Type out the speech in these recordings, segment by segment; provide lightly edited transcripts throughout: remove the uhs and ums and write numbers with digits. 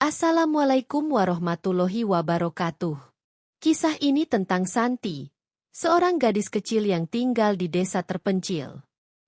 Assalamualaikum warahmatullahi wabarakatuh. Kisah ini tentang Santi, seorang gadis kecil yang tinggal di desa terpencil.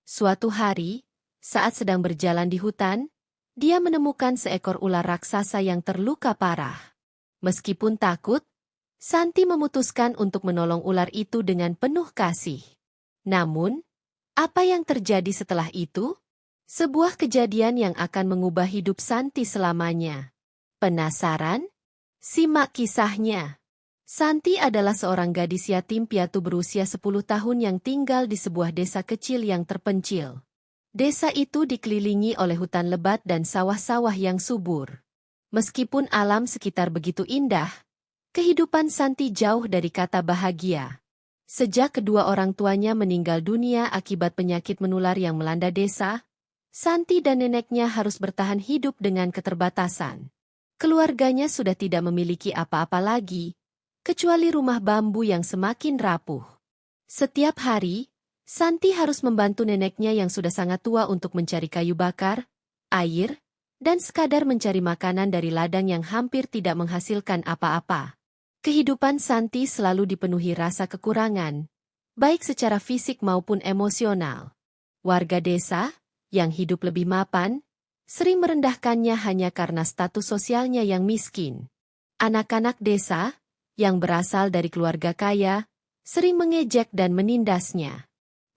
Suatu hari, saat sedang berjalan di hutan, dia menemukan seekor ular raksasa yang terluka parah. Meskipun takut, Santi memutuskan untuk menolong ular itu dengan penuh kasih. Namun, apa yang terjadi setelah itu? Sebuah kejadian yang akan mengubah hidup Santi selamanya. Penasaran? Simak kisahnya. Santi adalah seorang gadis yatim piatu berusia 10 tahun yang tinggal di sebuah desa kecil yang terpencil. Desa itu dikelilingi oleh hutan lebat dan sawah-sawah yang subur. Meskipun alam sekitar begitu indah, kehidupan Santi jauh dari kata bahagia. Sejak kedua orang tuanya meninggal dunia akibat penyakit menular yang melanda desa, Santi dan neneknya harus bertahan hidup dengan keterbatasan. Keluarganya sudah tidak memiliki apa-apa lagi, kecuali rumah bambu yang semakin rapuh. Setiap hari, Santi harus membantu neneknya yang sudah sangat tua untuk mencari kayu bakar, air, dan sekadar mencari makanan dari ladang yang hampir tidak menghasilkan apa-apa. Kehidupan Santi selalu dipenuhi rasa kekurangan, baik secara fisik maupun emosional. Warga desa, yang hidup lebih mapan, sering merendahkannya hanya karena status sosialnya yang miskin. Anak-anak desa, yang berasal dari keluarga kaya, sering mengejek dan menindasnya.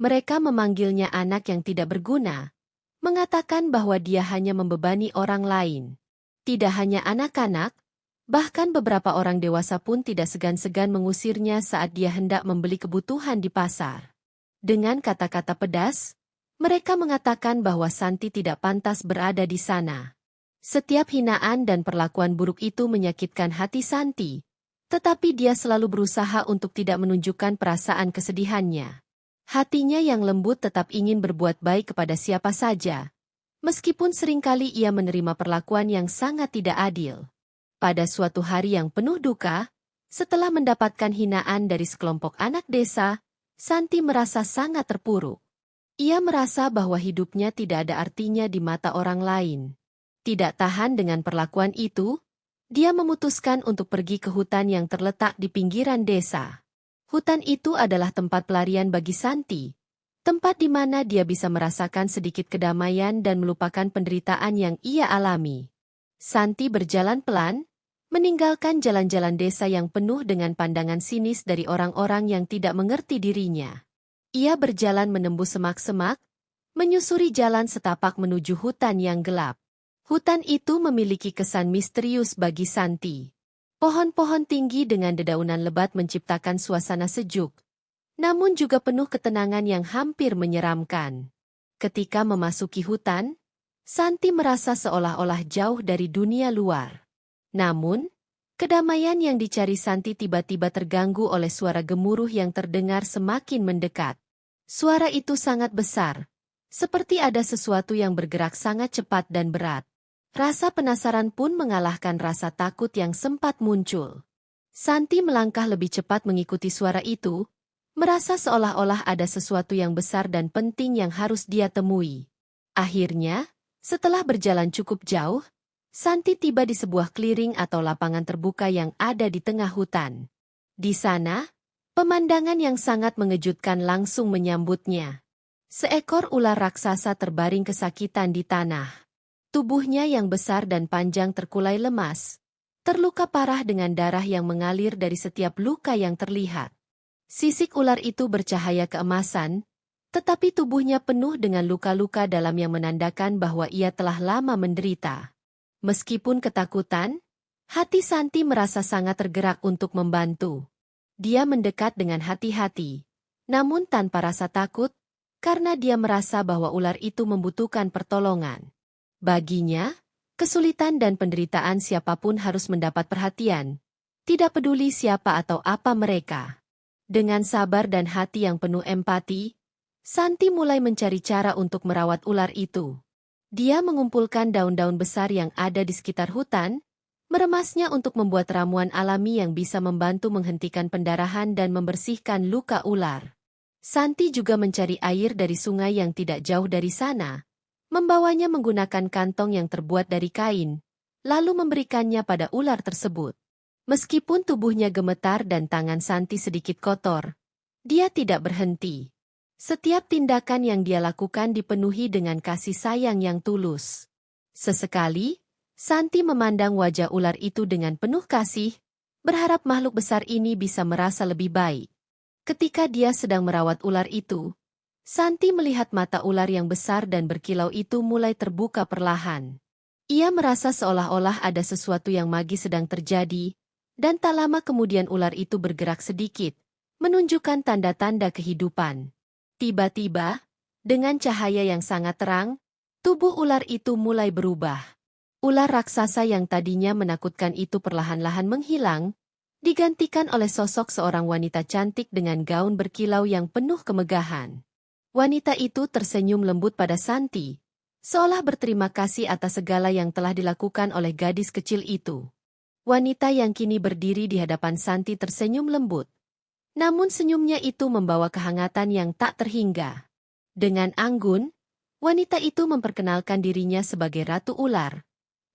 Mereka memanggilnya anak yang tidak berguna, mengatakan bahwa dia hanya membebani orang lain. Tidak hanya anak-anak, bahkan beberapa orang dewasa pun tidak segan-segan mengusirnya saat dia hendak membeli kebutuhan di pasar. Dengan kata-kata pedas, mereka mengatakan bahwa Santi tidak pantas berada di sana. Setiap hinaan dan perlakuan buruk itu menyakitkan hati Santi, tetapi dia selalu berusaha untuk tidak menunjukkan perasaan kesedihannya. Hatinya yang lembut tetap ingin berbuat baik kepada siapa saja, meskipun seringkali ia menerima perlakuan yang sangat tidak adil. Pada suatu hari yang penuh duka, setelah mendapatkan hinaan dari sekelompok anak desa, Santi merasa sangat terpuruk. Ia merasa bahwa hidupnya tidak ada artinya di mata orang lain. Tidak tahan dengan perlakuan itu, dia memutuskan untuk pergi ke hutan yang terletak di pinggiran desa. Hutan itu adalah tempat pelarian bagi Santi, tempat di mana dia bisa merasakan sedikit kedamaian dan melupakan penderitaan yang ia alami. Santi berjalan pelan, meninggalkan jalan-jalan desa yang penuh dengan pandangan sinis dari orang-orang yang tidak mengerti dirinya. Ia berjalan menembus semak-semak, menyusuri jalan setapak menuju hutan yang gelap. Hutan itu memiliki kesan misterius bagi Santi. Pohon-pohon tinggi dengan dedaunan lebat menciptakan suasana sejuk, namun juga penuh ketenangan yang hampir menyeramkan. Ketika memasuki hutan, Santi merasa seolah-olah jauh dari dunia luar. Namun, kedamaian yang dicari Santi tiba-tiba terganggu oleh suara gemuruh yang terdengar semakin mendekat. Suara itu sangat besar, seperti ada sesuatu yang bergerak sangat cepat dan berat. Rasa penasaran pun mengalahkan rasa takut yang sempat muncul. Santi melangkah lebih cepat mengikuti suara itu, merasa seolah-olah ada sesuatu yang besar dan penting yang harus dia temui. Akhirnya, setelah berjalan cukup jauh, Santi tiba di sebuah clearing atau lapangan terbuka yang ada di tengah hutan. Di sana, pemandangan yang sangat mengejutkan langsung menyambutnya. Seekor ular raksasa terbaring kesakitan di tanah. Tubuhnya yang besar dan panjang terkulai lemas, terluka parah dengan darah yang mengalir dari setiap luka yang terlihat. Sisik ular itu bercahaya keemasan, tetapi tubuhnya penuh dengan luka-luka dalam yang menandakan bahwa ia telah lama menderita. Meskipun ketakutan, hati Santi merasa sangat tergerak untuk membantu. Dia mendekat dengan hati-hati, namun tanpa rasa takut, karena dia merasa bahwa ular itu membutuhkan pertolongan. Baginya, kesulitan dan penderitaan siapapun harus mendapat perhatian, tidak peduli siapa atau apa mereka. Dengan sabar dan hati yang penuh empati, Santi mulai mencari cara untuk merawat ular itu. Dia mengumpulkan daun-daun besar yang ada di sekitar hutan, meremasnya untuk membuat ramuan alami yang bisa membantu menghentikan pendarahan dan membersihkan luka ular. Santi juga mencari air dari sungai yang tidak jauh dari sana, membawanya menggunakan kantong yang terbuat dari kain, lalu memberikannya pada ular tersebut. Meskipun tubuhnya gemetar dan tangan Santi sedikit kotor, dia tidak berhenti. Setiap tindakan yang dia lakukan dipenuhi dengan kasih sayang yang tulus. Sesekali, Santi memandang wajah ular itu dengan penuh kasih, berharap makhluk besar ini bisa merasa lebih baik. Ketika dia sedang merawat ular itu, Santi melihat mata ular yang besar dan berkilau itu mulai terbuka perlahan. Ia merasa seolah-olah ada sesuatu yang magis sedang terjadi, dan tak lama kemudian ular itu bergerak sedikit, menunjukkan tanda-tanda kehidupan. Tiba-tiba, dengan cahaya yang sangat terang, tubuh ular itu mulai berubah. Ular raksasa yang tadinya menakutkan itu perlahan-lahan menghilang, digantikan oleh sosok seorang wanita cantik dengan gaun berkilau yang penuh kemegahan. Wanita itu tersenyum lembut pada Santi, seolah berterima kasih atas segala yang telah dilakukan oleh gadis kecil itu. Wanita yang kini berdiri di hadapan Santi tersenyum lembut. Namun senyumnya itu membawa kehangatan yang tak terhingga. Dengan anggun, wanita itu memperkenalkan dirinya sebagai Ratu Ular,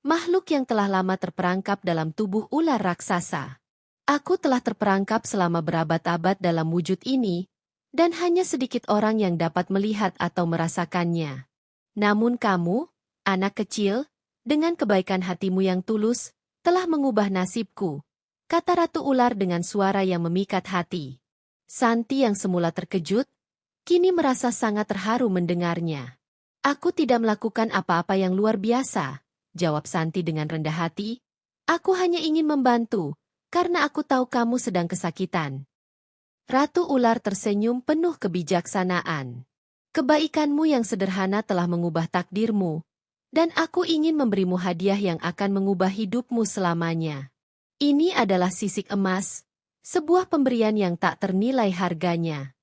makhluk yang telah lama terperangkap dalam tubuh ular raksasa. Aku telah terperangkap selama berabad-abad dalam wujud ini, dan hanya sedikit orang yang dapat melihat atau merasakannya. Namun kamu, anak kecil, dengan kebaikan hatimu yang tulus, telah mengubah nasibku, kata Ratu Ular dengan suara yang memikat hati. Santi yang semula terkejut, kini merasa sangat terharu mendengarnya. Aku tidak melakukan apa-apa yang luar biasa, jawab Santi dengan rendah hati. Aku hanya ingin membantu, karena aku tahu kamu sedang kesakitan. Ratu Ular tersenyum penuh kebijaksanaan. Kebaikanmu yang sederhana telah mengubah takdirmu, dan aku ingin memberimu hadiah yang akan mengubah hidupmu selamanya. Ini adalah sisik emas, sebuah pemberian yang tak ternilai harganya.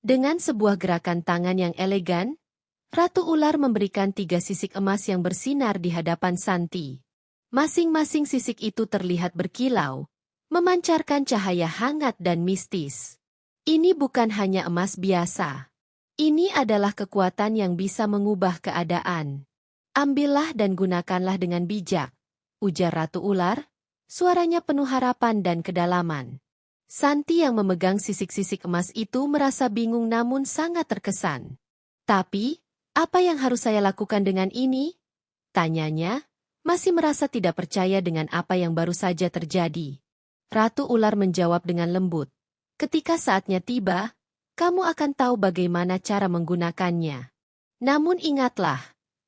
Dengan sebuah gerakan tangan yang elegan, Ratu Ular memberikan 3 sisik emas yang bersinar di hadapan Santi. Masing-masing sisik itu terlihat berkilau, memancarkan cahaya hangat dan mistis. Ini bukan hanya emas biasa. Ini adalah kekuatan yang bisa mengubah keadaan. Ambillah dan gunakanlah dengan bijak, ujar Ratu Ular, suaranya penuh harapan dan kedalaman. Santi yang memegang sisik-sisik emas itu merasa bingung namun sangat terkesan. Tapi, apa yang harus saya lakukan dengan ini? Tanyanya, masih merasa tidak percaya dengan apa yang baru saja terjadi. Ratu Ular menjawab dengan lembut. Ketika saatnya tiba, kamu akan tahu bagaimana cara menggunakannya. Namun ingatlah,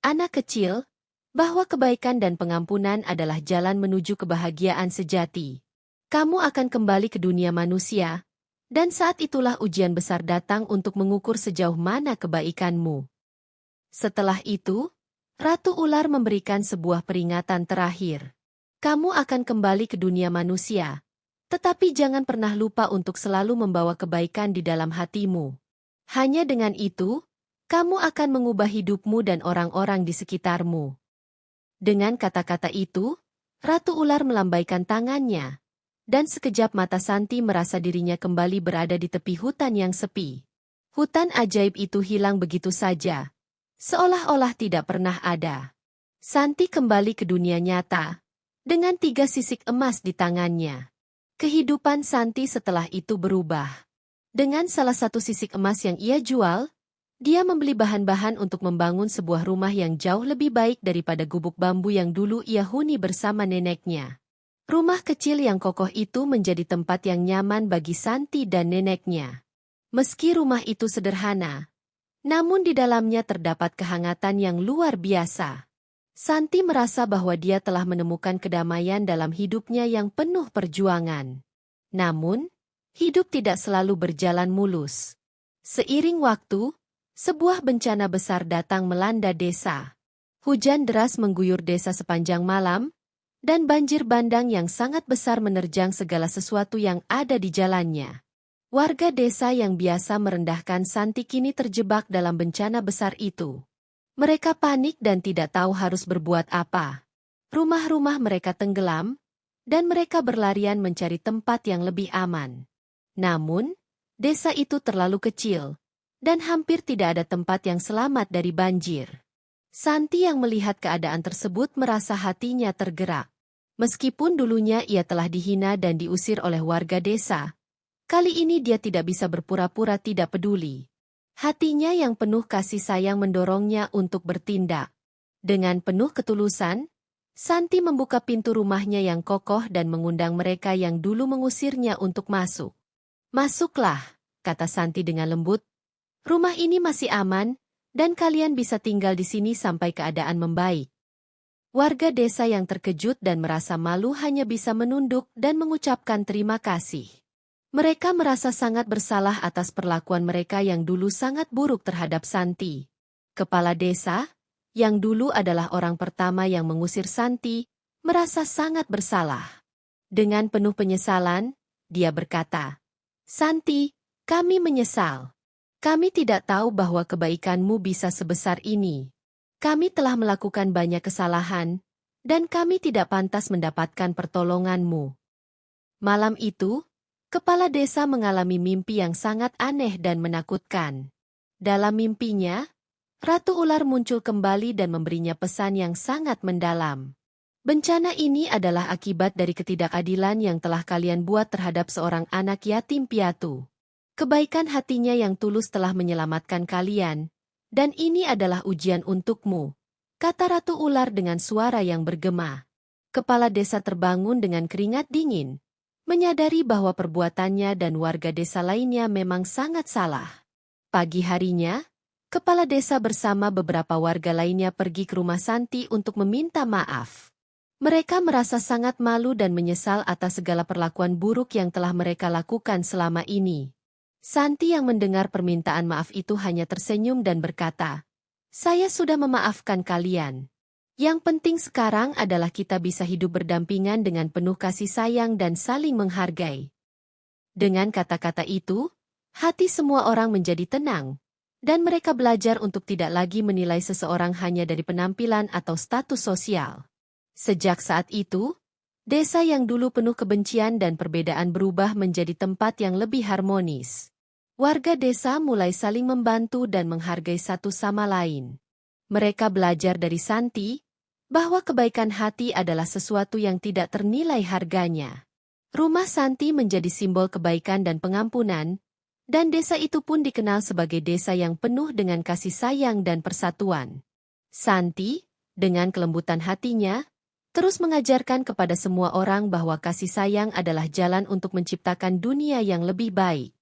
anak kecil, bahwa kebaikan dan pengampunan adalah jalan menuju kebahagiaan sejati. Kamu akan kembali ke dunia manusia, dan saat itulah ujian besar datang untuk mengukur sejauh mana kebaikanmu. Setelah itu, Ratu Ular memberikan sebuah peringatan terakhir. Kamu akan kembali ke dunia manusia, tetapi jangan pernah lupa untuk selalu membawa kebaikan di dalam hatimu. Hanya dengan itu, kamu akan mengubah hidupmu dan orang-orang di sekitarmu. Dengan kata-kata itu, Ratu Ular melambaikan tangannya, dan sekejap mata Santi merasa dirinya kembali berada di tepi hutan yang sepi. Hutan ajaib itu hilang begitu saja, seolah-olah tidak pernah ada. Santi kembali ke dunia nyata, dengan 3 sisik emas di tangannya. Kehidupan Santi setelah itu berubah. Dengan salah satu sisik emas yang ia jual, dia membeli bahan-bahan untuk membangun sebuah rumah yang jauh lebih baik daripada gubuk bambu yang dulu ia huni bersama neneknya. Rumah kecil yang kokoh itu menjadi tempat yang nyaman bagi Santi dan neneknya. Meski rumah itu sederhana, namun di dalamnya terdapat kehangatan yang luar biasa. Santi merasa bahwa dia telah menemukan kedamaian dalam hidupnya yang penuh perjuangan. Namun, hidup tidak selalu berjalan mulus. Seiring waktu, sebuah bencana besar datang melanda desa. Hujan deras mengguyur desa sepanjang malam, dan banjir bandang yang sangat besar menerjang segala sesuatu yang ada di jalannya. Warga desa yang biasa merendahkan Santi kini terjebak dalam bencana besar itu. Mereka panik dan tidak tahu harus berbuat apa. Rumah-rumah mereka tenggelam, dan mereka berlarian mencari tempat yang lebih aman. Namun, desa itu terlalu kecil, dan hampir tidak ada tempat yang selamat dari banjir. Santi yang melihat keadaan tersebut merasa hatinya tergerak. Meskipun dulunya ia telah dihina dan diusir oleh warga desa, kali ini dia tidak bisa berpura-pura tidak peduli. Hatinya yang penuh kasih sayang mendorongnya untuk bertindak. Dengan penuh ketulusan, Santi membuka pintu rumahnya yang kokoh dan mengundang mereka yang dulu mengusirnya untuk masuk. "Masuklah," kata Santi dengan lembut. "Rumah ini masih aman, dan kalian bisa tinggal di sini sampai keadaan membaik." Warga desa yang terkejut dan merasa malu hanya bisa menunduk dan mengucapkan terima kasih. Mereka merasa sangat bersalah atas perlakuan mereka yang dulu sangat buruk terhadap Santi. Kepala desa, yang dulu adalah orang pertama yang mengusir Santi, merasa sangat bersalah. Dengan penuh penyesalan, dia berkata, "Santi, kami menyesal. Kami tidak tahu bahwa kebaikanmu bisa sebesar ini. Kami telah melakukan banyak kesalahan, dan kami tidak pantas mendapatkan pertolonganmu." Malam itu, kepala desa mengalami mimpi yang sangat aneh dan menakutkan. Dalam mimpinya, Ratu Ular muncul kembali dan memberinya pesan yang sangat mendalam. "Bencana ini adalah akibat dari ketidakadilan yang telah kalian buat terhadap seorang anak yatim piatu. Kebaikan hatinya yang tulus telah menyelamatkan kalian, dan ini adalah ujian untukmu," kata Ratu Ular dengan suara yang bergema. Kepala desa terbangun dengan keringat dingin, menyadari bahwa perbuatannya dan warga desa lainnya memang sangat salah. Pagi harinya, kepala desa bersama beberapa warga lainnya pergi ke rumah Santi untuk meminta maaf. Mereka merasa sangat malu dan menyesal atas segala perlakuan buruk yang telah mereka lakukan selama ini. Santi yang mendengar permintaan maaf itu hanya tersenyum dan berkata, "Saya sudah memaafkan kalian. Yang penting sekarang adalah kita bisa hidup berdampingan dengan penuh kasih sayang dan saling menghargai." Dengan kata-kata itu, hati semua orang menjadi tenang, dan mereka belajar untuk tidak lagi menilai seseorang hanya dari penampilan atau status sosial. Sejak saat itu, desa yang dulu penuh kebencian dan perbedaan berubah menjadi tempat yang lebih harmonis. Warga desa mulai saling membantu dan menghargai satu sama lain. Mereka belajar dari Santi bahwa kebaikan hati adalah sesuatu yang tidak ternilai harganya. Rumah Santi menjadi simbol kebaikan dan pengampunan, dan desa itu pun dikenal sebagai desa yang penuh dengan kasih sayang dan persatuan. Santi, dengan kelembutan hatinya, terus mengajarkan kepada semua orang bahwa kasih sayang adalah jalan untuk menciptakan dunia yang lebih baik.